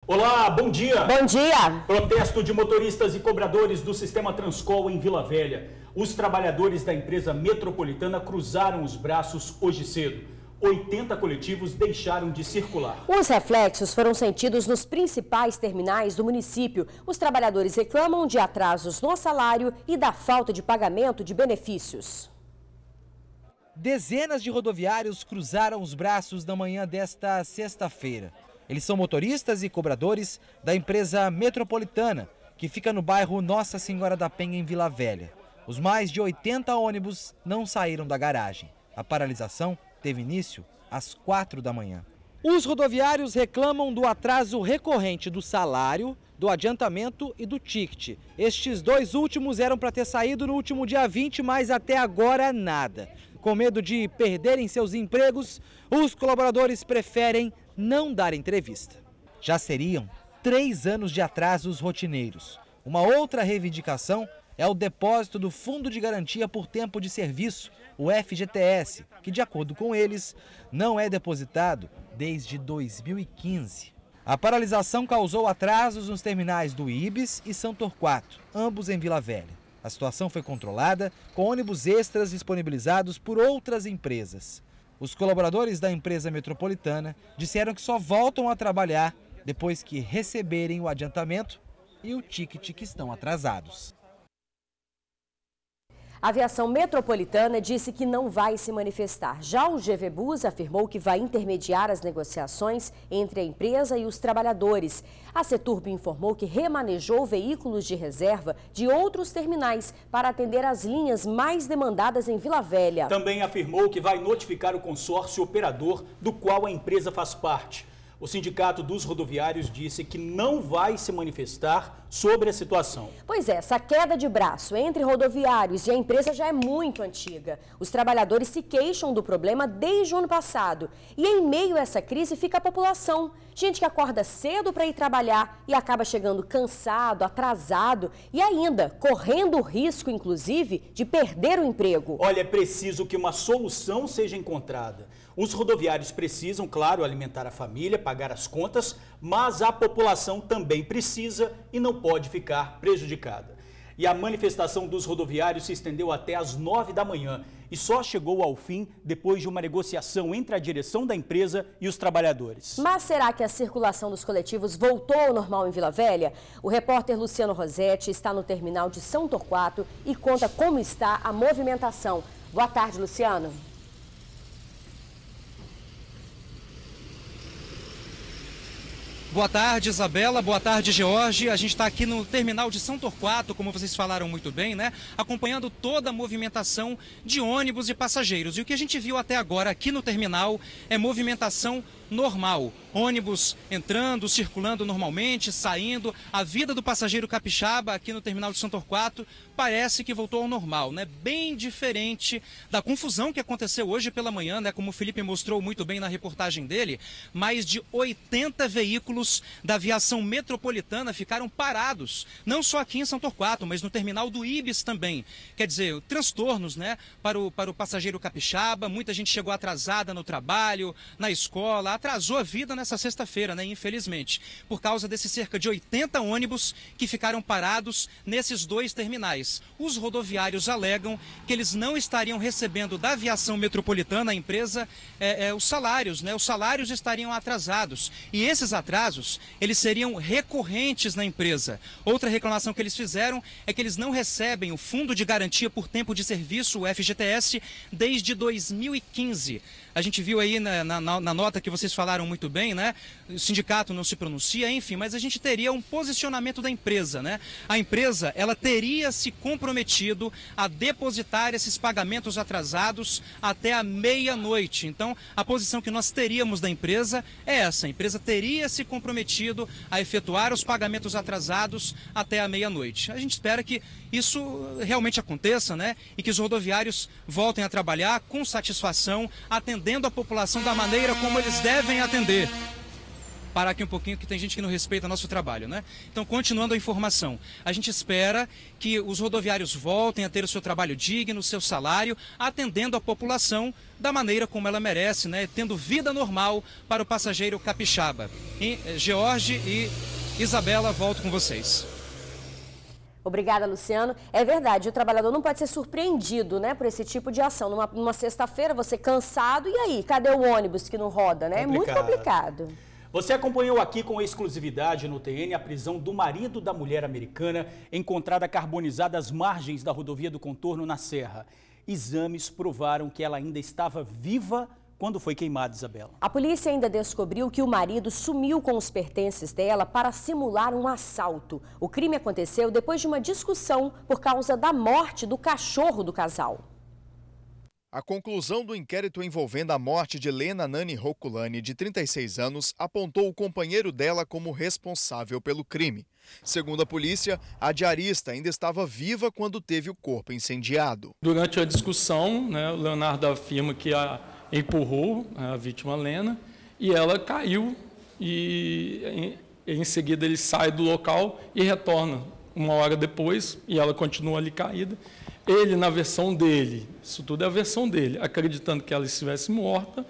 Olá, bom dia. Bom dia. Protesto de motoristas e cobradores do sistema Transcol em Vila Velha. Os trabalhadores da empresa metropolitana cruzaram os braços hoje cedo. 80 coletivos deixaram de circular. Os reflexos foram sentidos nos principais terminais do município. Os trabalhadores reclamam de atrasos no salário e da falta de pagamento de benefícios. Dezenas de rodoviários cruzaram os braços na manhã desta sexta-feira. Eles são motoristas e cobradores da empresa metropolitana, que fica no bairro Nossa Senhora da Penha, em Vila Velha. Os mais de 80 ônibus não saíram da garagem. A paralisação teve início às 4 da manhã. Os rodoviários reclamam do atraso recorrente do salário, do adiantamento e do ticket. Estes dois últimos eram para ter saído no último dia 20, mas até agora nada. Com medo de perderem seus empregos, os colaboradores preferem não dar entrevista. Já seriam 3 anos de atrasos rotineiros. Uma outra reivindicação é o depósito do Fundo de Garantia por Tempo de Serviço, o FGTS, que, de acordo com eles, não é depositado desde 2015. A paralisação causou atrasos nos terminais do Ibis e São Torquato, ambos em Vila Velha. A situação foi controlada com ônibus extras disponibilizados por outras empresas. Os colaboradores da empresa metropolitana disseram que só voltam a trabalhar depois que receberem o adiantamento e o ticket que estão atrasados. A aviação metropolitana disse que não vai se manifestar. Já o GV Bus afirmou que vai intermediar as negociações entre a empresa e os trabalhadores. A Ceturb informou que remanejou veículos de reserva de outros terminais para atender as linhas mais demandadas em Vila Velha. Também afirmou que vai notificar o consórcio operador do qual a empresa faz parte. O Sindicato dos Rodoviários disse que não vai se manifestar sobre a situação. Pois é, essa queda de braço entre rodoviários e a empresa já é muito antiga. Os trabalhadores se queixam do problema desde o ano passado. E em meio a essa crise fica a população. Gente que acorda cedo para ir trabalhar e acaba chegando cansado, atrasado e ainda correndo o risco, inclusive, de perder o emprego. Olha, é preciso que uma solução seja encontrada. Os rodoviários precisam, claro, alimentar a família, pagar as contas, mas a população também precisa e não pode ficar prejudicada. E a manifestação dos rodoviários se estendeu até às 9 da manhã e só chegou ao fim depois de uma negociação entre a direção da empresa e os trabalhadores. Mas será que a circulação dos coletivos voltou ao normal em Vila Velha? O repórter Luciano Rosetti está no terminal de São Torquato e conta como está a movimentação. Boa tarde, Luciano. Boa tarde, Isabela. Boa tarde, George. A gente está aqui no terminal de São Torquato, como vocês falaram muito bem, né? Acompanhando toda a movimentação de ônibus e passageiros. E o que a gente viu até agora aqui no terminal é movimentação normal. Ônibus entrando, circulando normalmente, saindo. A vida do passageiro capixaba aqui no terminal de São Torquato parece que voltou ao normal, né? Bem diferente da confusão que aconteceu hoje pela manhã, né? Como o Felipe mostrou muito bem na reportagem dele, mais de 80 veículos da aviação metropolitana ficaram parados, não só aqui em São Torquato, mas no terminal do Ibis também. Quer dizer, transtornos, né? Para o passageiro capixaba, muita gente chegou atrasada no trabalho, na escola, atrasou a vida nessa sexta-feira, né? Infelizmente, por causa desses cerca de 80 ônibus que ficaram parados nesses dois terminais. Os rodoviários alegam que eles não estariam recebendo da aviação metropolitana, a empresa, os salários, né? Os salários estariam atrasados e esses atrasos, eles seriam recorrentes na empresa. Outra reclamação que eles fizeram é que eles não recebem o Fundo de Garantia por Tempo de Serviço, o FGTS, desde 2015. A gente viu aí na nota que vocês falaram muito bem, né? O sindicato não se pronuncia, enfim, mas a gente teria um posicionamento da empresa, né? A empresa, ela teria se comprometido a depositar esses pagamentos atrasados até a meia-noite. Então, a posição que nós teríamos da empresa é essa. A empresa teria se comprometido a efetuar os pagamentos atrasados até a meia-noite. A gente espera que isso realmente aconteça, né? E que os rodoviários voltem a trabalhar com satisfação, atendendo a população da maneira como eles devem atender. parar aqui um pouquinho, que tem gente que não respeita nosso trabalho, né? Então, continuando a informação, a gente espera que os rodoviários voltem a ter o seu trabalho digno, o seu salário, atendendo a população da maneira como ela merece, né? Tendo vida normal para o passageiro capixaba. George e Isabela, volto com vocês. Obrigada, Luciano. É verdade, o trabalhador não pode ser surpreendido, né, por esse tipo de ação. Numa sexta-feira, você cansado, e aí? Cadê o ônibus que não roda, né? É muito complicado. Você acompanhou aqui com exclusividade no TN a prisão do marido da mulher americana encontrada carbonizada às margens da rodovia do Contorno na Serra. Exames provaram que ela ainda estava viva quando foi queimada, Isabela. A polícia ainda descobriu que o marido sumiu com os pertences dela para simular um assalto. O crime aconteceu depois de uma discussão por causa da morte do cachorro do casal. A conclusão do inquérito envolvendo a morte de Lena Nani Roculani, de 36 anos, apontou o companheiro dela como responsável pelo crime. Segundo a polícia, a diarista ainda estava viva quando teve o corpo incendiado. Durante a discussão, o Leonardo afirma que empurrou a vítima Lena e ela caiu e em seguida ele sai do local e retorna uma hora depois e ela continua ali caída. Ele, na versão dele, isso tudo é a versão dele, acreditando que ela estivesse morta,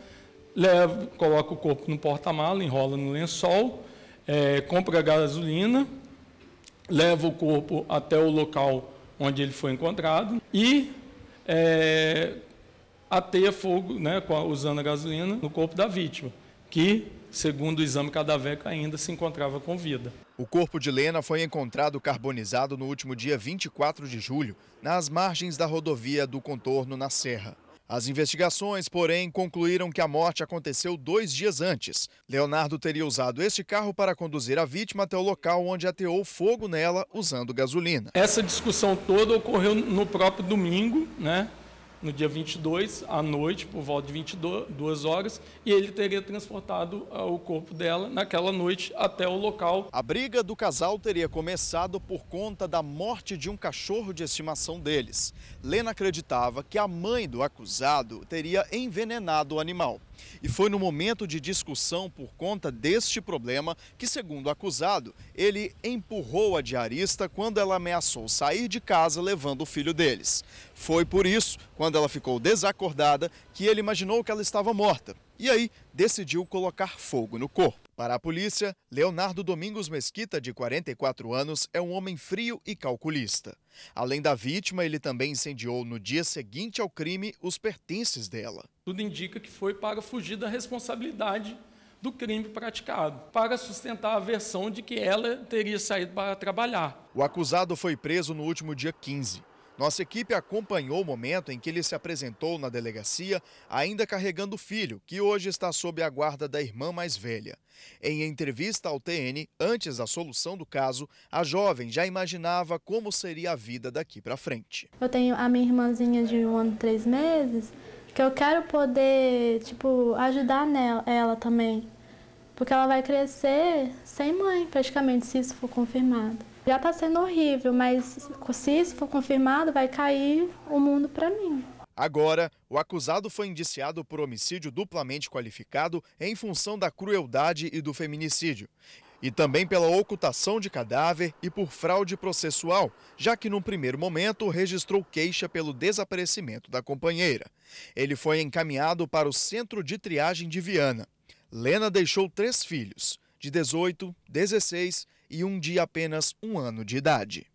coloca o corpo no porta-mala, enrola no lençol, compra gasolina, leva o corpo até o local onde ele foi encontrado e ateia fogo, usando a gasolina, no corpo da vítima, que, segundo o exame cadavérico, ainda se encontrava com vida. O corpo de Lena foi encontrado carbonizado no último dia 24 de julho, nas margens da rodovia do Contorno, na Serra. As investigações, porém, concluíram que a morte aconteceu 2 dias antes. Leonardo teria usado este carro para conduzir a vítima até o local onde ateou fogo nela usando gasolina. Essa discussão toda ocorreu no próprio domingo, no dia 22, à noite, por volta de 22 horas, e ele teria transportado o corpo dela naquela noite até o local. A briga do casal teria começado por conta da morte de um cachorro de estimação deles. Lena acreditava que a mãe do acusado teria envenenado o animal. E foi no momento de discussão por conta deste problema que, segundo o acusado, ele empurrou a diarista quando ela ameaçou sair de casa levando o filho deles. Foi por isso, quando ela ficou desacordada, que ele imaginou que ela estava morta. E aí, decidiu colocar fogo no corpo. Para a polícia, Leonardo Domingos Mesquita, de 44 anos, é um homem frio e calculista. Além da vítima, ele também incendiou no dia seguinte ao crime os pertences dela. Tudo indica que foi para fugir da responsabilidade do crime praticado, para sustentar a versão de que ela teria saído para trabalhar. O acusado foi preso no último dia 15. Nossa equipe acompanhou o momento em que ele se apresentou na delegacia, ainda carregando o filho, que hoje está sob a guarda da irmã mais velha. Em entrevista ao TN, antes da solução do caso, a jovem já imaginava como seria a vida daqui para frente. Eu tenho a minha irmãzinha de 1 ano e 3 meses, que eu quero poder, ajudar ela também. Porque ela vai crescer sem mãe, praticamente, se isso for confirmado. Já está sendo horrível, mas se isso for confirmado, vai cair o mundo para mim. Agora, o acusado foi indiciado por homicídio duplamente qualificado em função da crueldade e do feminicídio. E também pela ocultação de cadáver e por fraude processual, já que num primeiro momento registrou queixa pelo desaparecimento da companheira. Ele foi encaminhado para o Centro de Triagem de Viana. Lena deixou 3 filhos, de 18, 16 e um de apenas 1 ano de idade.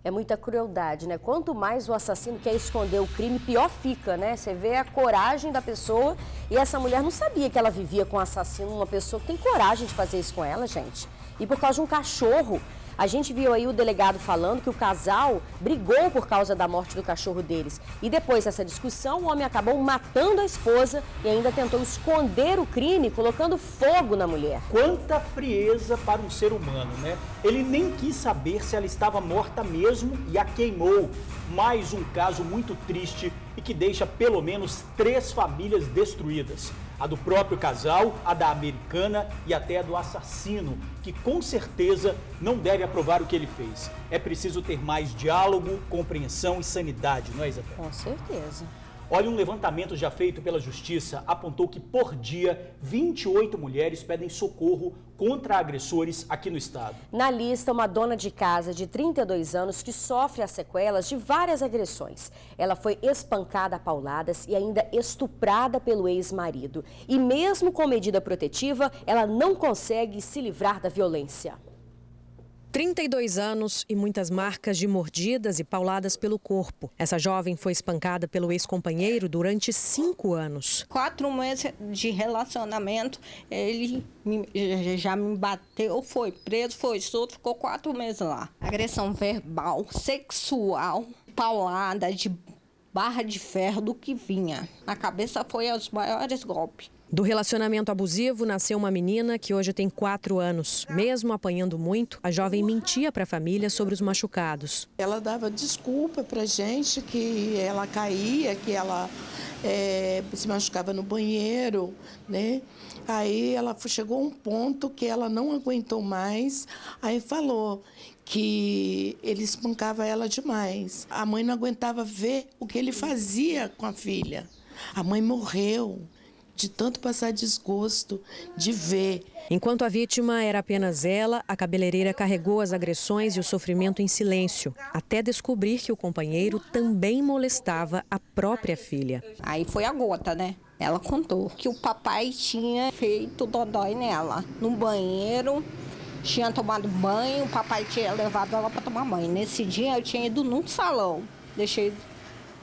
É muita crueldade, né? Quanto mais o assassino quer esconder o crime, pior fica, né? Você vê a coragem da pessoa e essa mulher não sabia que ela vivia com um assassino, uma pessoa que tem coragem de fazer isso com ela, gente. E por causa de um cachorro. A gente viu aí o delegado falando que o casal brigou por causa da morte do cachorro deles. E depois dessa discussão, o homem acabou matando a esposa e ainda tentou esconder o crime, colocando fogo na mulher. Quanta frieza para um ser humano, né? Ele nem quis saber se ela estava morta mesmo e a queimou. Mais um caso muito triste e que deixa pelo menos 3 famílias destruídas. A do próprio casal, a da americana e até a do assassino, que com certeza não deve aprovar o que ele fez. É preciso ter mais diálogo, compreensão e sanidade, não é, Isabel? Com certeza. Olha, um levantamento já feito pela Justiça apontou que por dia 28 mulheres pedem socorro contra agressores aqui no estado. Na lista, uma dona de casa de 32 anos que sofre as sequelas de várias agressões. Ela foi espancada a pauladas e ainda estuprada pelo ex-marido. E mesmo com medida protetiva, ela não consegue se livrar da violência. 32 anos e muitas marcas de mordidas e pauladas pelo corpo. Essa jovem foi espancada pelo ex-companheiro durante 5 anos. 4 meses de relacionamento, ele já me bateu, foi preso, foi solto, ficou 4 meses lá. Agressão verbal, sexual, paulada de barra de ferro do que vinha. A cabeça foi aos maiores golpes. Do relacionamento abusivo nasceu uma menina que hoje tem 4 anos. Mesmo apanhando muito, a jovem mentia para a família sobre os machucados. Ela dava desculpa para a gente que ela caía, que ela se machucava no banheiro, né? Aí ela chegou a um ponto que ela não aguentou mais, aí falou que ele espancava ela demais. A mãe não aguentava ver o que ele fazia com a filha. A mãe morreu de tanto passar desgosto, de ver. Enquanto a vítima era apenas ela, a cabeleireira carregou as agressões e o sofrimento em silêncio, até descobrir que o companheiro também molestava a própria filha. Aí foi a gota, né? Ela contou que o papai tinha feito dodói nela, no banheiro, tinha tomado banho, o papai tinha levado ela para tomar banho. Nesse dia eu tinha ido num salão, deixei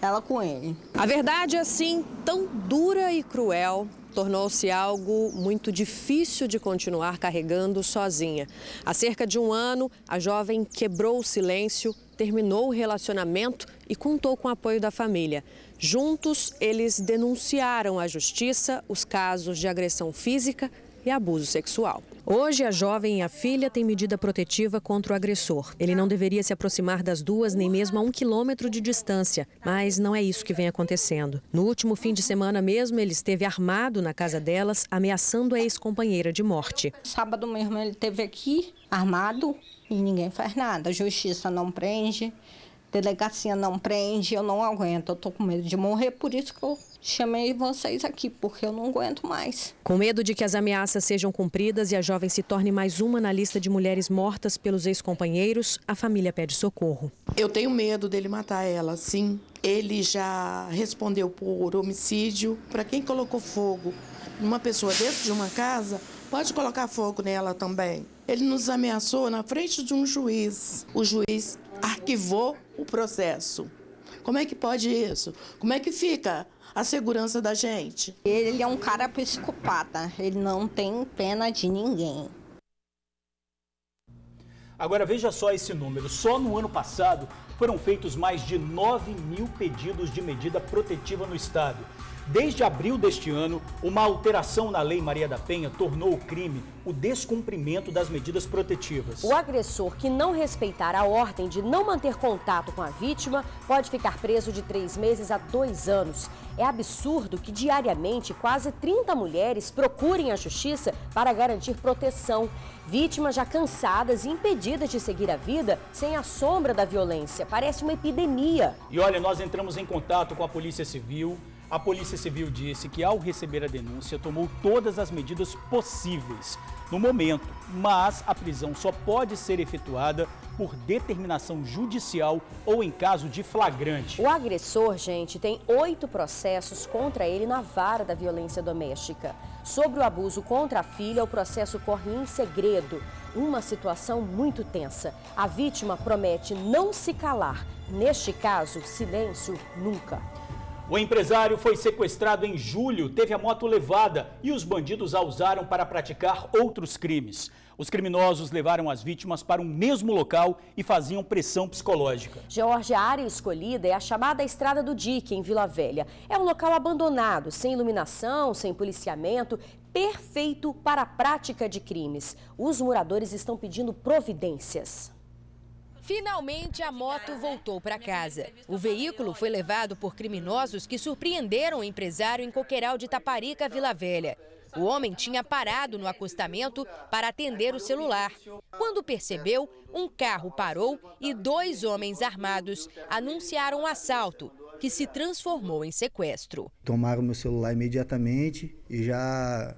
ela com ele. A verdade, assim, tão dura e cruel, tornou-se algo muito difícil de continuar carregando sozinha. Há cerca de 1 ano, a jovem quebrou o silêncio, terminou o relacionamento e contou com o apoio da família. Juntos, eles denunciaram à justiça os casos de agressão física e abuso sexual. Hoje, a jovem e a filha têm medida protetiva contra o agressor. Ele não deveria se aproximar das duas nem mesmo a 1 quilômetro de distância, mas não é isso que vem acontecendo. No último fim de semana mesmo, ele esteve armado na casa delas, ameaçando a ex-companheira de morte. Sábado mesmo ele esteve aqui, armado, e ninguém faz nada. A justiça não prende, delegacia não prende, eu não aguento. Eu tô com medo de morrer, por isso que eu chamei vocês aqui, porque eu não aguento mais. Com medo de que as ameaças sejam cumpridas e a jovem se torne mais uma na lista de mulheres mortas pelos ex-companheiros, a família pede socorro. Eu tenho medo dele matar ela, sim. Ele já respondeu por homicídio. Para quem colocou fogo numa pessoa dentro de uma casa, pode colocar fogo nela também. Ele nos ameaçou na frente de um juiz. O juiz arquivou o processo. Como é que pode isso? Como é que fica a segurança da gente? Ele é um cara psicopata, ele não tem pena de ninguém. Agora veja só esse número, só no ano passado foram feitos mais de 9 mil pedidos de medida protetiva no estado. Desde abril deste ano, uma alteração na Lei Maria da Penha tornou o crime o descumprimento das medidas protetivas. O agressor que não respeitar a ordem de não manter contato com a vítima pode ficar preso de 3 meses a 2 anos. É absurdo que diariamente quase 30 mulheres procurem a justiça para garantir proteção. Vítimas já cansadas e impedidas de seguir a vida sem a sombra da violência. Parece uma epidemia. E olha, nós entramos em contato com a Polícia Civil. A Polícia Civil disse que, ao receber a denúncia, tomou todas as medidas possíveis no momento, mas a prisão só pode ser efetuada por determinação judicial ou em caso de flagrante. O agressor, gente, tem 8 processos contra ele na vara da violência doméstica. Sobre o abuso contra a filha, o processo corre em segredo. Uma situação muito tensa. A vítima promete não se calar. Neste caso, silêncio nunca. O empresário foi sequestrado em julho, teve a moto levada e os bandidos a usaram para praticar outros crimes. Os criminosos levaram as vítimas para um mesmo local e faziam pressão psicológica. George, a área escolhida é a chamada Estrada do Dique, em Vila Velha. É um local abandonado, sem iluminação, sem policiamento, perfeito para a prática de crimes. Os moradores estão pedindo providências. Finalmente, a moto voltou para casa. O veículo foi levado por criminosos que surpreenderam o empresário em Coqueiral de Taparica, Vila Velha. O homem tinha parado no acostamento para atender o celular. Quando percebeu, um carro parou e 2 homens armados anunciaram um assalto, que se transformou em sequestro. Tomaram meu celular imediatamente e já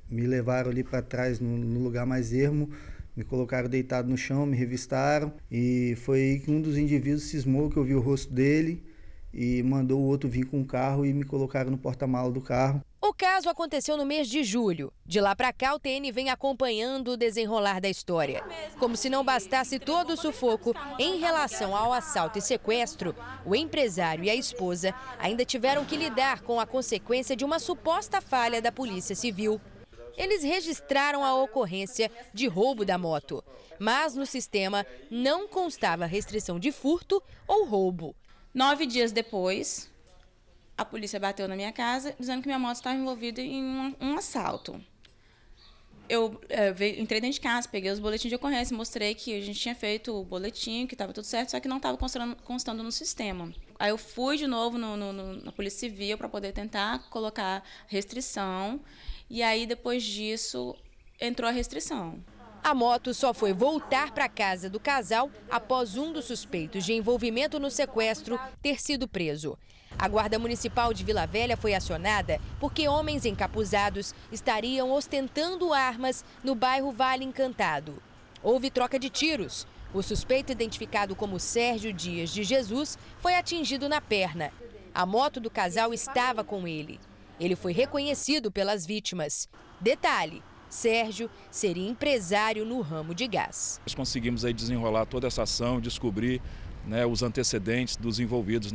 me levaram ali para trás, no lugar mais ermo, me colocaram deitado no chão, me revistaram e foi aí que um dos indivíduos cismou que eu vi o rosto dele e mandou o outro vir com o carro e me colocaram no porta-malas do carro. O caso aconteceu no mês de julho. De lá para cá, o TN vem acompanhando o desenrolar da história. Como se não bastasse todo o sufoco em relação ao assalto e sequestro, o empresário e a esposa ainda tiveram que lidar com a consequência de uma suposta falha da Polícia Civil. Eles registraram a ocorrência de roubo da moto, mas no sistema não constava restrição de furto ou roubo. 9 dias depois, a polícia bateu na minha casa dizendo que minha moto estava envolvida em um assalto. Eu entrei dentro de casa, peguei os boletins de ocorrência, mostrei que a gente tinha feito o boletim, que estava tudo certo, só que não estava constando no sistema. Aí eu fui de novo na Polícia Civil para poder tentar colocar restrição, e aí depois disso entrou a restrição. A moto só foi voltar para a casa do casal após um dos suspeitos de envolvimento no sequestro ter sido preso. A Guarda Municipal de Vila Velha foi acionada porque homens encapuzados estariam ostentando armas no bairro Vale Encantado. Houve troca de tiros. O suspeito, identificado como Sérgio Dias de Jesus, foi atingido na perna. A moto do casal estava com ele. Ele foi reconhecido pelas vítimas. Detalhe: Sérgio seria empresário no ramo de gás. Nós conseguimos aí desenrolar toda essa ação, descobrir, os antecedentes dos envolvidos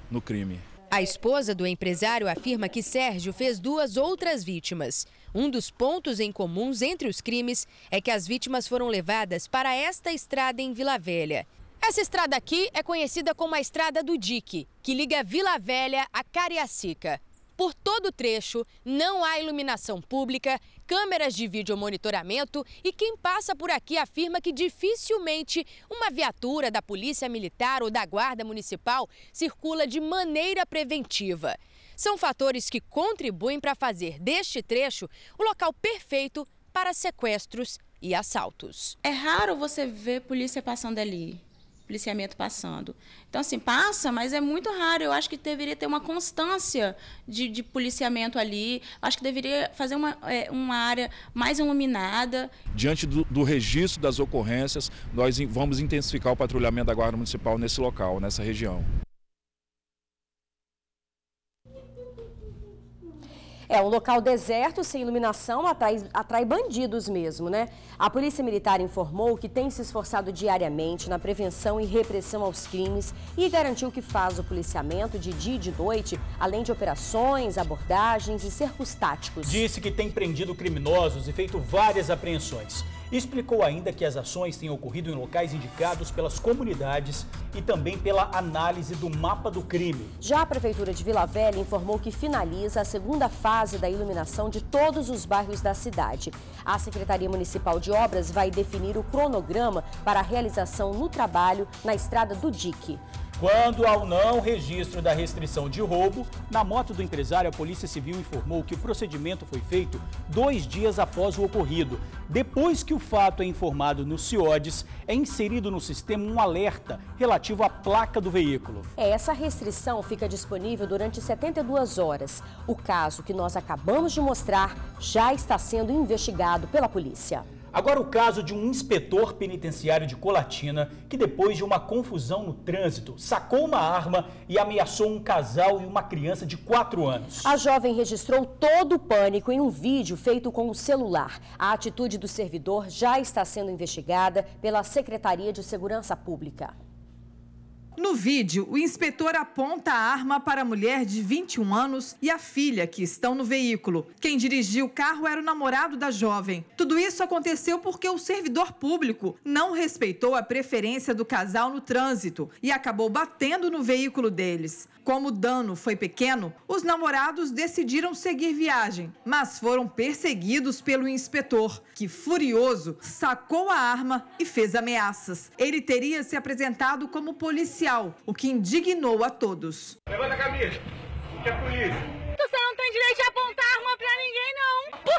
no crime. A esposa do empresário afirma que Sérgio fez 2 outras vítimas. Um dos pontos em comuns entre os crimes é que as vítimas foram levadas para esta estrada em Vila Velha. Essa estrada aqui é conhecida como a Estrada do Dique, que liga Vila Velha a Cariacica. Por todo o trecho, não há iluminação pública, câmeras de videomonitoramento e quem passa por aqui afirma que dificilmente uma viatura da Polícia Militar ou da Guarda Municipal circula de maneira preventiva. São fatores que contribuem para fazer deste trecho o local perfeito para sequestros e assaltos. É raro você ver polícia passando ali. Policiamento passando. Então, assim, passa, mas é muito raro. Eu acho que deveria ter uma constância de policiamento ali. Acho que deveria fazer uma área mais iluminada. Diante do registro das ocorrências, nós vamos intensificar o patrulhamento da Guarda Municipal nesse local, nessa região. É um local deserto, sem iluminação, atrai bandidos mesmo, né? A Polícia Militar informou que tem se esforçado diariamente na prevenção e repressão aos crimes e garantiu que faz o policiamento de dia e de noite, além de operações, abordagens e cercos táticos. Disse que tem prendido criminosos e feito várias apreensões. Explicou ainda que as ações têm ocorrido em locais indicados pelas comunidades e também pela análise do mapa do crime. Já a Prefeitura de Vila Velha informou que finaliza a segunda fase da iluminação de todos os bairros da cidade. A Secretaria Municipal de Obras vai definir o cronograma para a realização no trabalho na Estrada do Dique. Quando ao não registro da restrição de roubo, na moto do empresário, a Polícia Civil informou que o procedimento foi feito 2 dias após o ocorrido. Depois que o fato é informado no CIODES, é inserido no sistema um alerta relativo à placa do veículo. Essa restrição fica disponível durante 72 horas. O caso que nós acabamos de mostrar já está sendo investigado pela polícia. Agora o caso de um inspetor penitenciário de Colatina que depois de uma confusão no trânsito, sacou uma arma e ameaçou um casal e uma criança de 4 anos. A jovem registrou todo o pânico em um vídeo feito com o celular. A atitude do servidor já está sendo investigada pela Secretaria de Segurança Pública. No vídeo, o inspetor aponta a arma para a mulher de 21 anos e a filha que estão no veículo. Quem dirigiu o carro era o namorado da jovem. Tudo isso aconteceu porque o servidor público não respeitou a preferência do casal no trânsito e acabou batendo no veículo deles. Como o dano foi pequeno, os namorados decidiram seguir viagem, mas foram perseguidos pelo inspetor, que, furioso, sacou a arma e fez ameaças. Ele teria se apresentado como policial, o que indignou a todos. Levanta a camisa, que é polícia. Você não tem direito de apontar arma pra ninguém, não.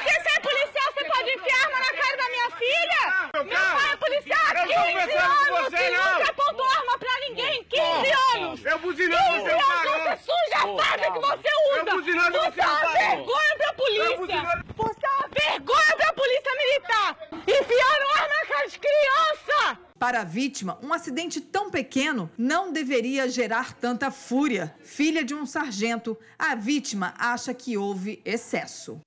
na minha filha? Meu pai é policial há 15 anos e nunca apontou arma pra ninguém. 15 anos. Eu buzinando, você não parou. Você suja a farda que você usa. Eu buzinando, você não parou. Você é uma vergonha pra polícia. Você é uma vergonha pra polícia militar. Enfiaram arma na cara de criança. Para a vítima, um acidente tão pequeno não deveria gerar tanta fúria. Filha de um sargento, a vítima acha que houve excesso.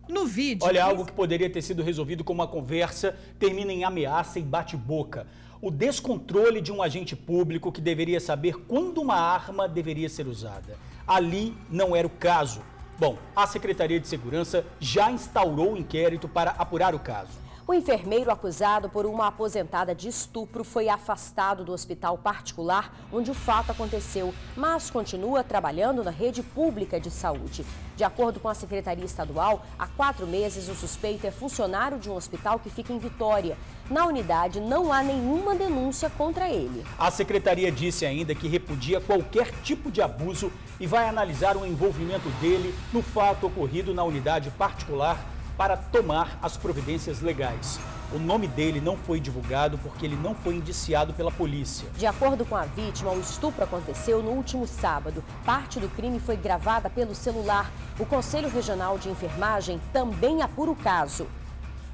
No vídeo... Olha, algo que poderia ter sido resolvido com uma conversa termina em ameaça e bate-boca. O descontrole de um agente público que deveria saber quando uma arma deveria ser usada. Ali não era o caso. Bom, a Secretaria de Segurança já instaurou o inquérito para apurar o caso. O enfermeiro acusado por uma aposentada de estupro foi afastado do hospital particular onde o fato aconteceu, mas continua trabalhando na rede pública de saúde. De acordo com a Secretaria Estadual, há 4 meses o suspeito é funcionário de um hospital que fica em Vitória. Na unidade não há nenhuma denúncia contra ele. A Secretaria disse ainda que repudia qualquer tipo de abuso e vai analisar o envolvimento dele no fato ocorrido na unidade particular para tomar as providências legais. O nome dele não foi divulgado porque ele não foi indiciado pela polícia. De acordo com a vítima, o estupro aconteceu no último sábado. Parte do crime foi gravada pelo celular. O Conselho Regional de Enfermagem também apura o caso.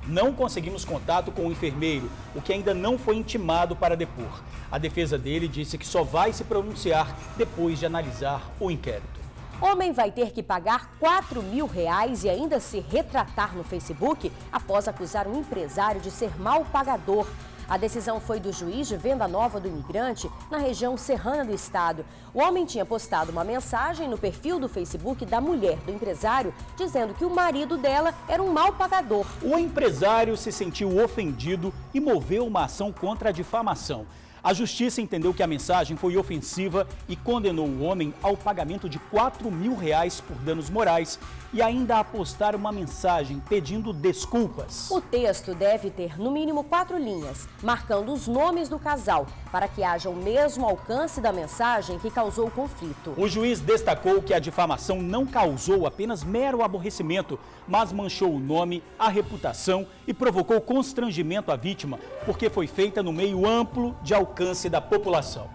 Não conseguimos contato com o enfermeiro, o que ainda não foi intimado para depor. A defesa dele disse que só vai se pronunciar depois de analisar o inquérito. Homem vai ter que pagar R$4.000 e ainda se retratar no Facebook após acusar um empresário de ser mal pagador. A decisão foi do juiz de Venda Nova do Imigrante, na região serrana do estado. O homem tinha postado uma mensagem no perfil do Facebook da mulher do empresário, dizendo que o marido dela era um mal pagador. O empresário se sentiu ofendido e moveu uma ação contra a difamação. A justiça entendeu que a mensagem foi ofensiva e condenou o homem ao pagamento de R$4.000 por danos morais e ainda a postar uma mensagem pedindo desculpas. O texto deve ter no mínimo 4 linhas, marcando os nomes do casal, para que haja o mesmo alcance da mensagem que causou o conflito. O juiz destacou que a difamação não causou apenas mero aborrecimento, mas manchou o nome, a reputação e provocou constrangimento à vítima, porque foi feita no meio amplo de alcance da população.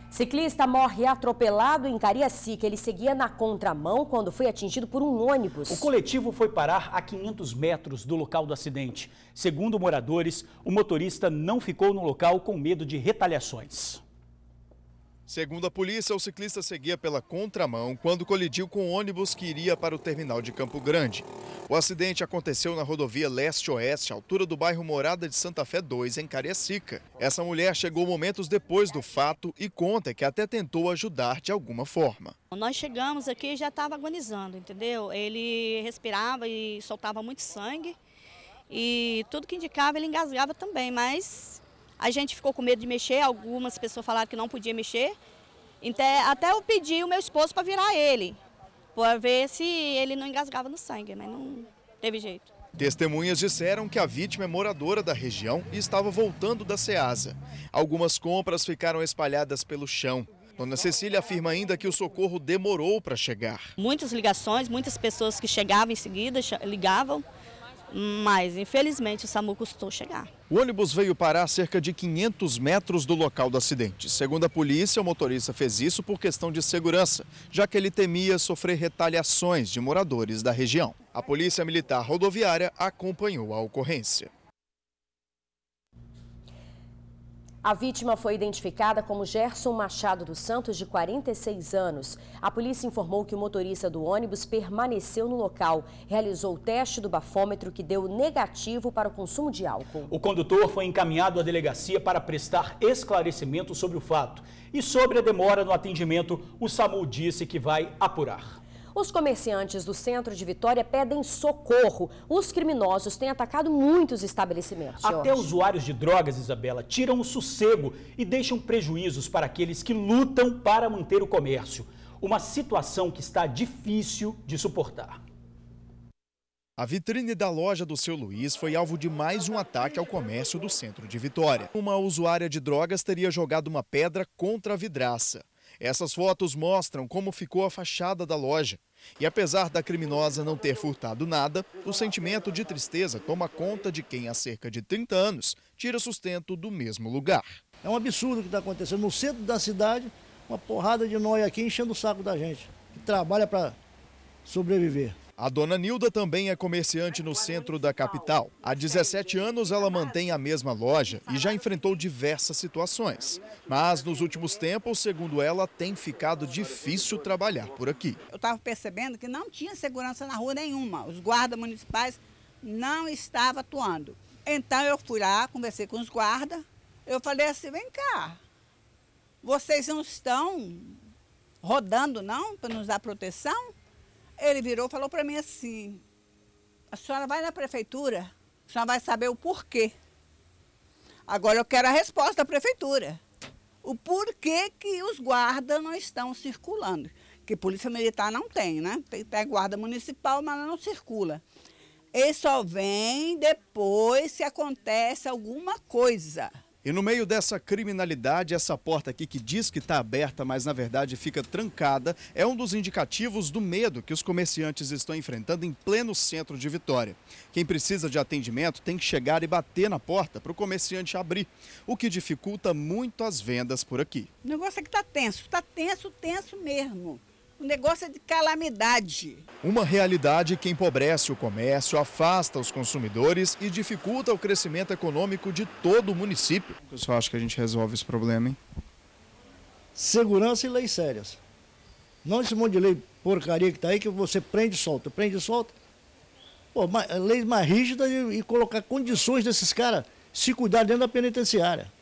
Ciclista morre atropelado em Cariacica. Ele seguia na contramão quando foi atingido por um ônibus. O coletivo foi parar a 500 metros do local do acidente. Segundo moradores, o motorista não ficou no local com medo de retaliações. Segundo a polícia, o ciclista seguia pela contramão quando colidiu com o ônibus que iria para o terminal de Campo Grande. O acidente aconteceu na rodovia leste-oeste, à altura do bairro Morada de Santa Fé 2, em Cariacica. Essa mulher chegou momentos depois do fato e conta que até tentou ajudar de alguma forma. Nós chegamos aqui e já estava agonizando, entendeu? Ele respirava e soltava muito sangue e tudo que indicava ele engasgava também, mas a gente ficou com medo de mexer, algumas pessoas falaram que não podia mexer, então, até eu pedi o meu esposo para virar ele, para ver se ele não engasgava no sangue, mas não teve jeito. Testemunhas disseram que a vítima é moradora da região e estava voltando da Ceasa. Algumas compras ficaram espalhadas pelo chão. Dona Cecília afirma ainda que o socorro demorou para chegar. Muitas ligações, muitas pessoas que chegavam em seguida, ligavam, mas infelizmente o SAMU custou chegar. O ônibus veio parar a cerca de 500 metros do local do acidente. Segundo a polícia, o motorista fez isso por questão de segurança, já que ele temia sofrer retaliações de moradores da região. A Polícia Militar Rodoviária acompanhou a ocorrência. A vítima foi identificada como Gerson Machado dos Santos, de 46 anos. A polícia informou que o motorista do ônibus permaneceu no local, realizou o teste do bafômetro que deu negativo para o consumo de álcool. O condutor foi encaminhado à delegacia para prestar esclarecimento sobre o fato. E sobre a demora no atendimento, o SAMU disse que vai apurar. Os comerciantes do centro de Vitória pedem socorro. Os criminosos têm atacado muitos estabelecimentos. Até usuários de drogas, Isabela, tiram o sossego e deixam prejuízos para aqueles que lutam para manter o comércio. Uma situação que está difícil de suportar. A vitrine da loja do seu Luiz foi alvo de mais um ataque ao comércio do centro de Vitória. Uma usuária de drogas teria jogado uma pedra contra a vidraça. Essas fotos mostram como ficou a fachada da loja. E apesar da criminosa não ter furtado nada, o sentimento de tristeza toma conta de quem há cerca de 30 anos tira sustento do mesmo lugar. É um absurdo o que está acontecendo no centro da cidade, uma porrada de nóia aqui enchendo o saco da gente, que trabalha para sobreviver. A dona Nilda também é comerciante no centro da capital. Há 17 anos ela mantém a mesma loja e já enfrentou diversas situações. Mas nos últimos tempos, segundo ela, tem ficado difícil trabalhar por aqui. Eu estava percebendo que não tinha segurança na rua nenhuma. Os guardas municipais não estavam atuando. Então eu fui lá, conversei com os guardas. Eu falei assim, vem cá, vocês não estão rodando não para nos dar proteção? Ele virou e falou para mim assim, a senhora vai na prefeitura, a senhora vai saber o porquê. Agora eu quero a resposta da prefeitura. O porquê que os guardas não estão circulando. Que polícia militar não tem, né? Tem guarda municipal, mas não circula. Ele só vem depois se acontece alguma coisa. E no meio dessa criminalidade, essa porta aqui que diz que está aberta, mas na verdade fica trancada, é um dos indicativos do medo que os comerciantes estão enfrentando em pleno centro de Vitória. Quem precisa de atendimento tem que chegar e bater na porta para o comerciante abrir, o que dificulta muito as vendas por aqui. O negócio é que está tenso mesmo. O negócio é de calamidade. Uma realidade que empobrece o comércio, afasta os consumidores e dificulta o crescimento econômico de todo o município. O senhor acha que a gente resolve esse problema, hein? Segurança e leis sérias. Não esse monte de lei porcaria que está aí, que você prende e solta. Pô, leis mais rígidas e colocar condições desses caras se cuidar dentro da penitenciária.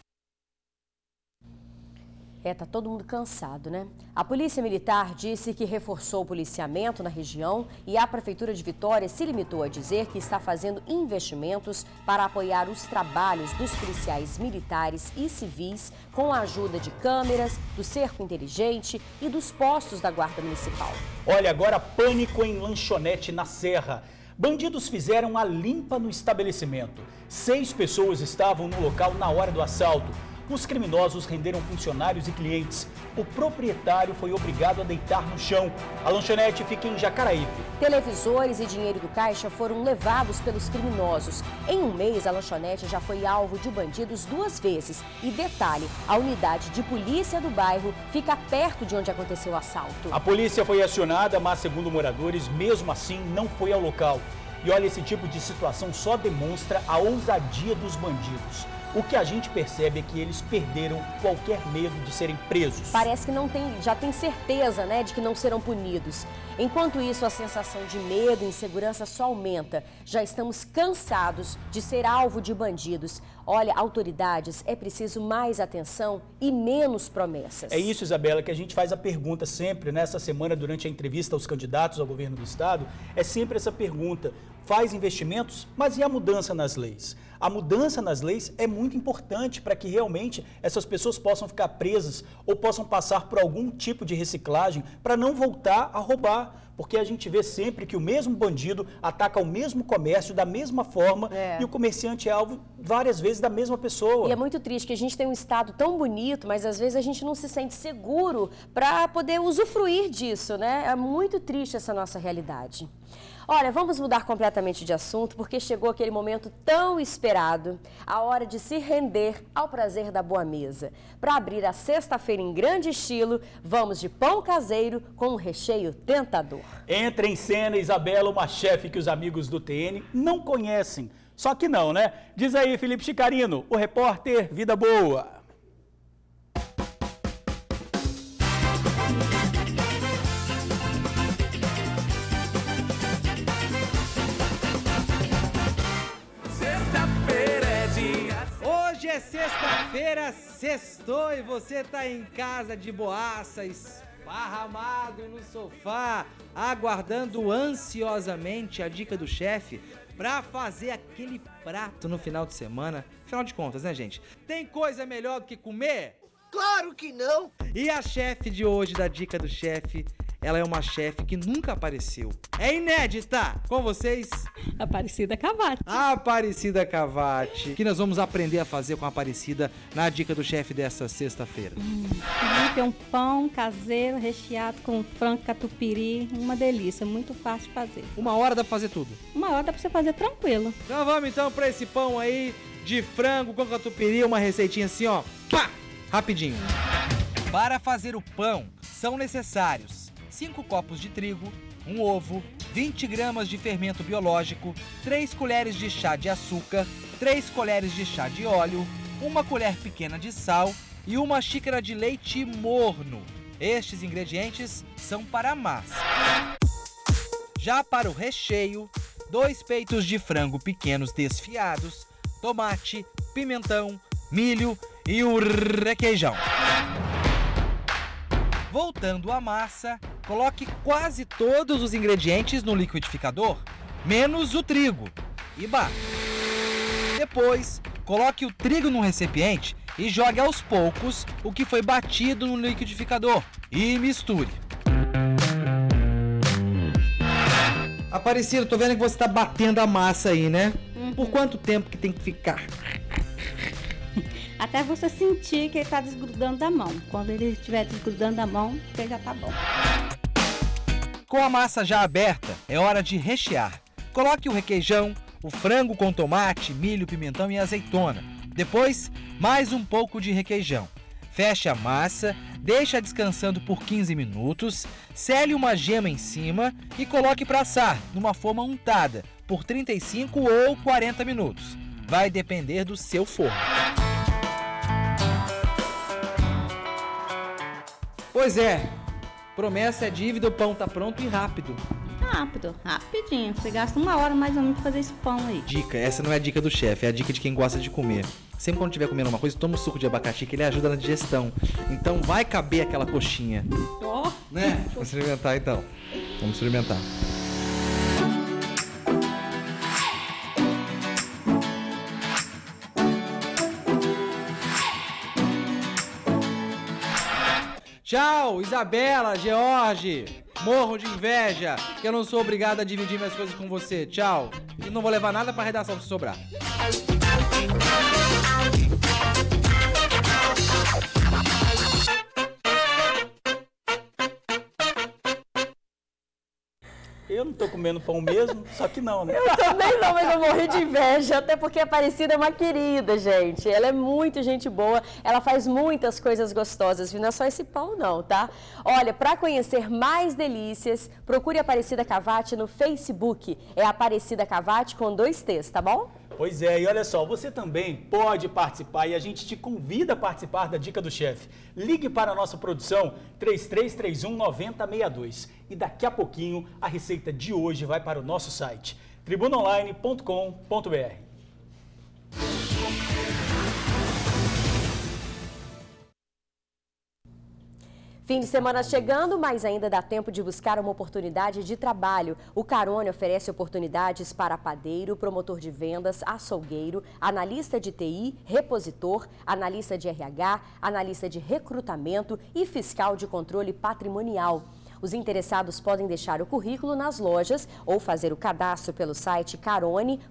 Tá todo mundo cansado, né? A Polícia Militar disse que reforçou o policiamento na região e a Prefeitura de Vitória se limitou a dizer que está fazendo investimentos para apoiar os trabalhos dos policiais militares e civis com a ajuda de câmeras, do cerco inteligente e dos postos da Guarda Municipal. Olha, agora pânico em lanchonete na Serra. Bandidos fizeram a limpa no estabelecimento. 6 pessoas estavam no local na hora do assalto. Os criminosos renderam funcionários e clientes. O proprietário foi obrigado a deitar no chão. A lanchonete fica em Jacaraípe. Televisores e dinheiro do caixa foram levados pelos criminosos. Em um mês, a lanchonete já foi alvo de bandidos 2 vezes. E detalhe, a unidade de polícia do bairro fica perto de onde aconteceu o assalto. A polícia foi acionada, mas segundo moradores, mesmo assim, não foi ao local. E olha, esse tipo de situação só demonstra a ousadia dos bandidos. O que a gente percebe é que eles perderam qualquer medo de serem presos. Parece que já tem certeza, né, de que não serão punidos. Enquanto isso, a sensação de medo e insegurança só aumenta. Já estamos cansados de ser alvo de bandidos. Olha, autoridades, é preciso mais atenção e menos promessas. É isso, Isabela, que a gente faz a pergunta sempre, nessa semana, durante a entrevista aos candidatos ao governo do estado, é sempre essa pergunta. Faz investimentos, mas e a mudança nas leis? A mudança nas leis é muito importante para que realmente essas pessoas possam ficar presas ou possam passar por algum tipo de reciclagem para não voltar a roubar. Porque a gente vê sempre que o mesmo bandido ataca o mesmo comércio da mesma forma e o comerciante é alvo várias vezes da mesma pessoa. E é muito triste que a gente tem um estado tão bonito, mas às vezes a gente não se sente seguro para poder usufruir disso, né? É muito triste essa nossa realidade. Olha, vamos mudar completamente de assunto, porque chegou aquele momento tão esperado, a hora de se render ao prazer da boa mesa. Para abrir a sexta-feira em grande estilo, vamos de pão caseiro com um recheio tentador. Entra em cena, Isabela, uma chefe que os amigos do TN não conhecem. Só que não, né? Diz aí, Felipe Chicarino, o repórter Vida Boa. Hoje é sexta-feira, sextou e você tá em casa de boaça, esparramado no sofá, aguardando ansiosamente a dica do chefe pra fazer aquele prato no final de semana. Afinal de contas, né, gente? Tem coisa melhor do que comer? Claro que não! E a chefe de hoje da dica do chefe ela é uma chefe que nunca apareceu. É inédita! Com vocês, Aparecida Cavati. Aparecida Cavati, que nós vamos aprender a fazer com a Aparecida na dica do chefe dessa sexta-feira. É um pão caseiro recheado com frango catupiry, uma delícia, muito fácil de fazer. 1 hora dá pra fazer tudo. 1 hora dá pra você fazer tranquilo. Então vamos então pra esse pão aí de frango com catupiry, uma receitinha assim, ó, pá, rapidinho. Para fazer o pão, são necessários 5 copos de trigo, 1 ovo, 20 gramas de fermento biológico, 3 colheres de chá de açúcar, 3 colheres de chá de óleo, 1 colher pequena de sal e 1 xícara de leite morno. Estes ingredientes são para a massa. Já para o recheio, 2 peitos de frango pequenos desfiados, tomate, pimentão, milho e o requeijão. Voltando à massa, coloque quase todos os ingredientes no liquidificador, menos o trigo, e bata. Depois, coloque o trigo num recipiente e jogue aos poucos o que foi batido no liquidificador e misture. Aparecida, tô vendo que você tá batendo a massa aí, né? Por quanto tempo que tem que ficar? Até você sentir que ele está desgrudando da mão. Quando ele estiver desgrudando da mão, ele já tá bom. Com a massa já aberta, é hora de rechear. Coloque o requeijão, o frango com tomate, milho, pimentão e azeitona. Depois, mais um pouco de requeijão. Feche a massa, deixa descansando por 15 minutos, sele uma gema em cima e coloque para assar numa forma untada por 35 ou 40 minutos. Vai depender do seu forno. Pois é, promessa é dívida, o pão tá pronto e rápido. Rápido, rapidinho. Você gasta 1 hora mais ou menos pra fazer esse pão aí. Dica, essa não é a dica do chefe, é a dica de quem gosta de comer. Sempre quando estiver comendo uma coisa, toma um suco de abacaxi que ele ajuda na digestão. Então vai caber aquela coxinha. Ó. Né? Vamos experimentar então. Vamos experimentar. Tchau, Isabela, George. Morro de inveja, que eu não sou obrigado a dividir minhas coisas com você. Tchau. E não vou levar nada pra redação se sobrar. Eu não tô comendo pão mesmo, só que não, né? Eu também não, mas eu morri de inveja, até porque a Aparecida é uma querida, gente. Ela é muito gente boa, ela faz muitas coisas gostosas, viu? Não é só esse pão não, tá? Olha, para conhecer mais delícias, procure Aparecida Cavati no Facebook. É Aparecida Cavati com 2 T's, tá bom? Pois é, e olha só, você também pode participar e a gente te convida a participar da Dica do Chefe. Ligue para a nossa produção 3331-9062 e daqui a pouquinho a receita de hoje vai para o nosso site tribunaonline.com.br. Fim de semana chegando, mas ainda dá tempo de buscar uma oportunidade de trabalho. O Carone oferece oportunidades para padeiro, promotor de vendas, açougueiro, analista de TI, repositor, analista de RH, analista de recrutamento e fiscal de controle patrimonial. Os interessados podem deixar o currículo nas lojas ou fazer o cadastro pelo site carone.com.br.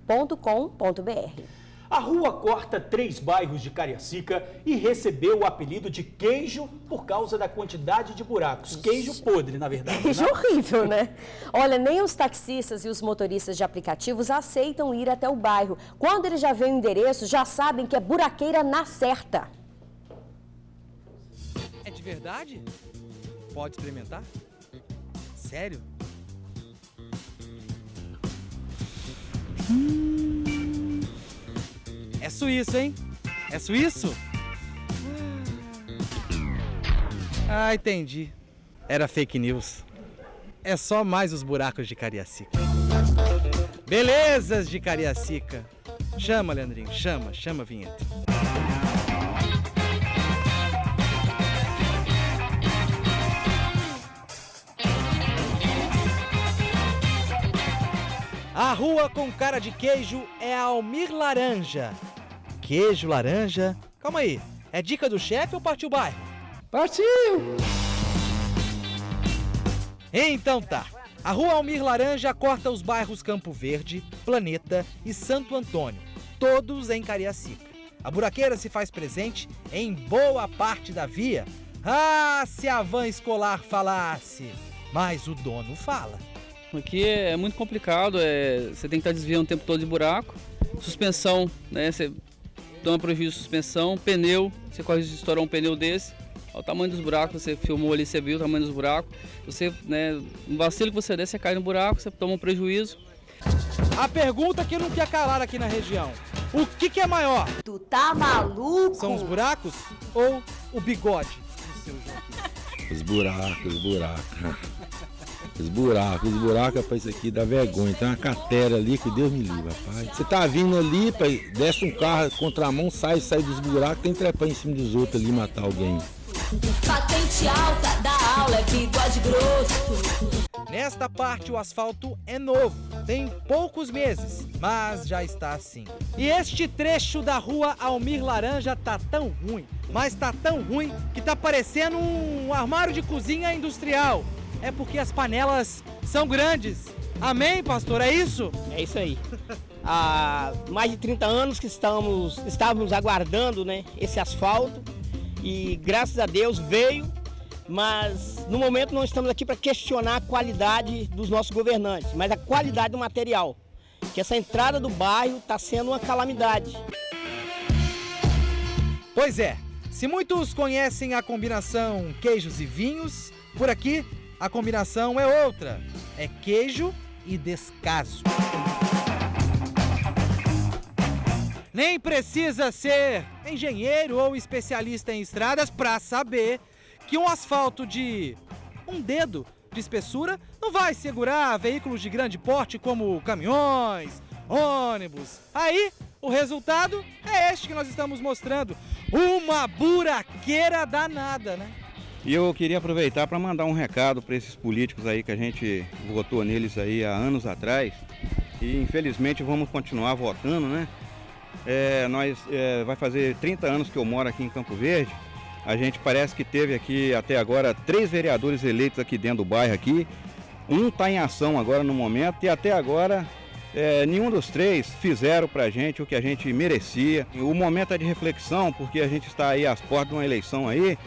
A rua corta 3 bairros de Cariacica e recebeu o apelido de queijo por causa da quantidade de buracos. Queijo podre, na verdade. Queijo né? horrível, né? Olha, nem os taxistas e os motoristas de aplicativos aceitam ir até o bairro. Quando eles já veem o endereço, já sabem que é buraqueira na certa. É de verdade? Pode experimentar? Sério? É suíço, hein? É suíço? Ah, entendi. Era fake news. É só mais os buracos de Cariacica. Belezas de Cariacica. Chama, Leandrinho, chama a vinheta. A rua com cara de queijo é a Almir Laranja. Queijo laranja? Calma aí, é dica do chefe ou partiu bairro? Partiu! Então tá. A Rua Almir Laranja corta os bairros Campo Verde, Planeta e Santo Antônio, todos em Cariacica. A buraqueira se faz presente em boa parte da via. Ah, se a van escolar falasse! Mas o dono fala. Aqui é muito complicado, você tem que estar desviando o tempo todo de buraco. Suspensão, né? Você toma prejuízo de suspensão, pneu, você corre de estourar um pneu desse. Olha o tamanho dos buracos, você filmou ali, você viu o tamanho dos buracos. Você, né, um vacilo que você der, você cai no buraco, você toma um prejuízo. A pergunta que não quer calar aqui na região: o que é maior? Tu tá maluco? São os buracos ou o bigode do seu Joaquim? Os buracos. Os buracos, rapaz, isso aqui dá vergonha. Tem uma catera ali que Deus me livre, rapaz. Você tá vindo ali, pai, desce um carro, contramão, sai dos buracos, tem que trepar em cima dos outros ali e matar alguém. Patente alta da aula é bigode grosso. Nesta parte o asfalto é novo, tem poucos meses, mas já está assim. E este trecho da Rua Almir Laranja tá tão ruim, mas tá tão ruim que tá parecendo um armário de cozinha industrial. É porque as panelas são grandes. Amém, pastor? É isso? É isso aí. Há mais de 30 anos que estávamos aguardando, né, esse asfalto e graças a Deus veio, mas no momento não estamos aqui para questionar a qualidade dos nossos governantes, mas a qualidade do material, que essa entrada do bairro está sendo uma calamidade. Pois é, se muitos conhecem a combinação queijos e vinhos, por aqui a combinação é outra, é queijo e descaso. Nem precisa ser engenheiro ou especialista em estradas para saber que um asfalto de um dedo de espessura não vai segurar veículos de grande porte como caminhões, ônibus. Aí, o resultado é este que nós estamos mostrando, uma buraqueira danada, né? E eu queria aproveitar para mandar um recado para esses políticos aí que a gente votou neles aí há anos atrás e infelizmente vamos continuar votando, né? Vai fazer 30 anos que eu moro aqui em Campo Verde. A gente parece que teve aqui até agora 3 vereadores eleitos aqui dentro do bairro aqui. Um está em ação agora no momento e até agora nenhum dos 3 fizeram para a gente o que a gente merecia. O momento é de reflexão porque a gente está aí às portas de uma eleição aí.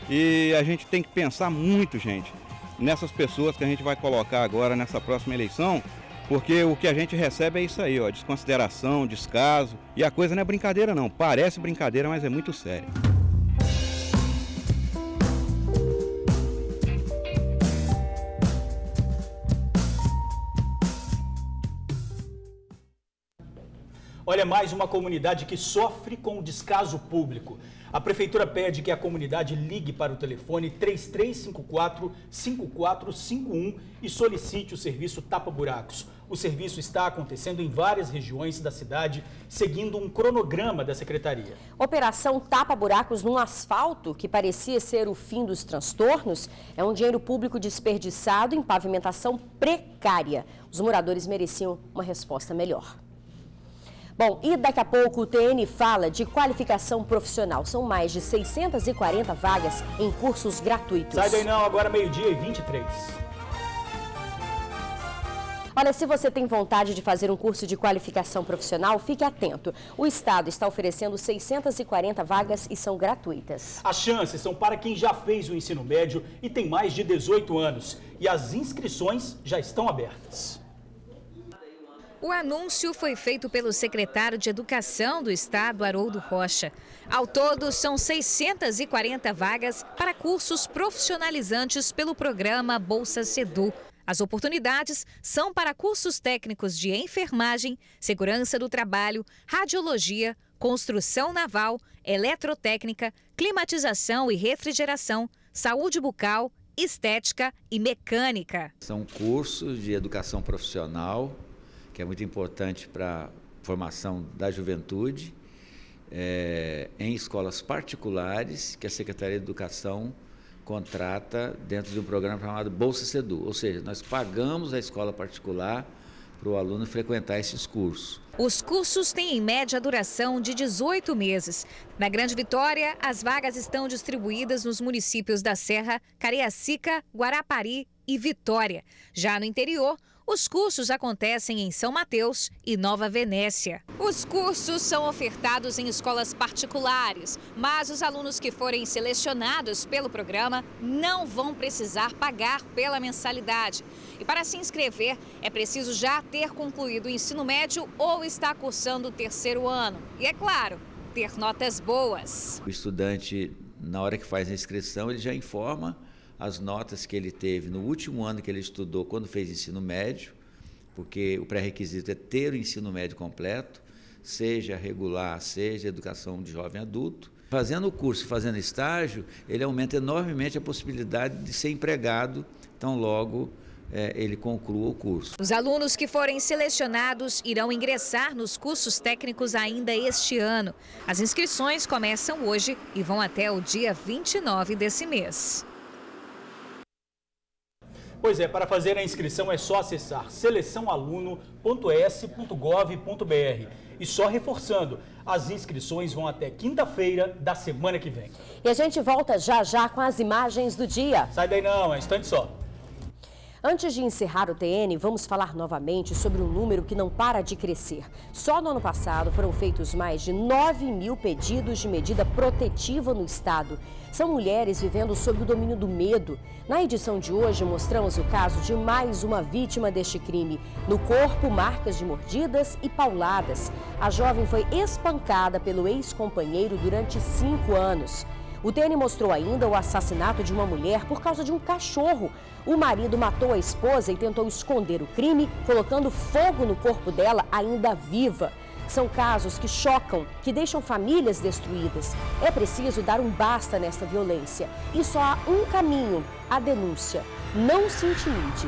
E a gente tem que pensar muito, gente, nessas pessoas que a gente vai colocar agora nessa próxima eleição, porque o que a gente recebe é isso aí, ó, desconsideração, descaso, e a coisa não é brincadeira não, parece brincadeira, mas é muito sério. Olha, mais uma comunidade que sofre com o descaso público. A Prefeitura pede que a comunidade ligue para o telefone 3354-5451 e solicite o serviço tapa-buracos. O serviço está acontecendo em várias regiões da cidade, seguindo um cronograma da Secretaria. Operação Tapa-Buracos no asfalto, que parecia ser o fim dos transtornos, é um dinheiro público desperdiçado em pavimentação precária. Os moradores mereciam uma resposta melhor. Bom, e daqui a pouco o TN fala de qualificação profissional. São mais de 640 vagas em cursos gratuitos. Sai daí não, agora 12h23. Olha, se você tem vontade de fazer um curso de qualificação profissional, fique atento. O Estado está oferecendo 640 vagas e são gratuitas. As chances são para quem já fez o ensino médio e tem mais de 18 anos. E as inscrições já estão abertas. O anúncio foi feito pelo secretário de Educação do Estado, Haroldo Rocha. Ao todo, são 640 vagas para cursos profissionalizantes pelo programa Bolsa Sedu. As oportunidades são para cursos técnicos de enfermagem, segurança do trabalho, radiologia, construção naval, eletrotécnica, climatização e refrigeração, saúde bucal, estética e mecânica. São cursos de educação profissional, que é muito importante para a formação da juventude, em escolas particulares que a Secretaria de Educação contrata dentro de um programa chamado Bolsa Sedu. Ou seja, nós pagamos a escola particular para o aluno frequentar esses cursos. Os cursos têm em média duração de 18 meses. Na Grande Vitória, as vagas estão distribuídas nos municípios da Serra, Cariacica, Guarapari e Vitória. Já no interior, os cursos acontecem em São Mateus e Nova Venécia. Os cursos são ofertados em escolas particulares, mas os alunos que forem selecionados pelo programa não vão precisar pagar pela mensalidade. E para se inscrever, é preciso já ter concluído o ensino médio ou estar cursando o 3º ano. E é claro, ter notas boas. O estudante, na hora que faz a inscrição, ele já informa as notas que ele teve no último ano que ele estudou quando fez ensino médio, porque o pré-requisito é ter o ensino médio completo, seja regular, seja educação de jovem adulto. Fazendo o curso, fazendo estágio, ele aumenta enormemente a possibilidade de ser empregado, tão logo ele conclua o curso. Os alunos que forem selecionados irão ingressar nos cursos técnicos ainda este ano. As inscrições começam hoje e vão até o dia 29 desse mês. Pois é, para fazer a inscrição é só acessar seleçãoaluno.es.gov.br. E só reforçando, as inscrições vão até quinta-feira da semana que vem. E a gente volta já já com as imagens do dia. Sai daí não, é um instante só. Antes de encerrar o TN, vamos falar novamente sobre um número que não para de crescer. Só no ano passado foram feitos mais de 9.000 pedidos de medida protetiva no estado. São mulheres vivendo sob o domínio do medo. Na edição de hoje, mostramos o caso de mais uma vítima deste crime. No corpo, marcas de mordidas e pauladas. A jovem foi espancada pelo ex-companheiro durante 5 anos. O TN mostrou ainda o assassinato de uma mulher por causa de um cachorro. O marido matou a esposa e tentou esconder o crime, colocando fogo no corpo dela ainda viva. São casos que chocam, que deixam famílias destruídas. É preciso dar um basta nesta violência. E só há um caminho, a denúncia. Não se intimide.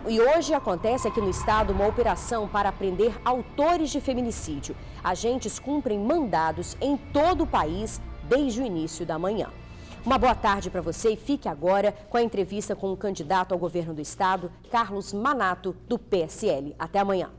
E hoje acontece aqui no estado uma operação para prender autores de feminicídio. Agentes cumprem mandados em todo o país desde o início da manhã. Uma boa tarde para você e fique agora com a entrevista com o candidato ao governo do estado, Carlos Manato, do PSL. Até amanhã.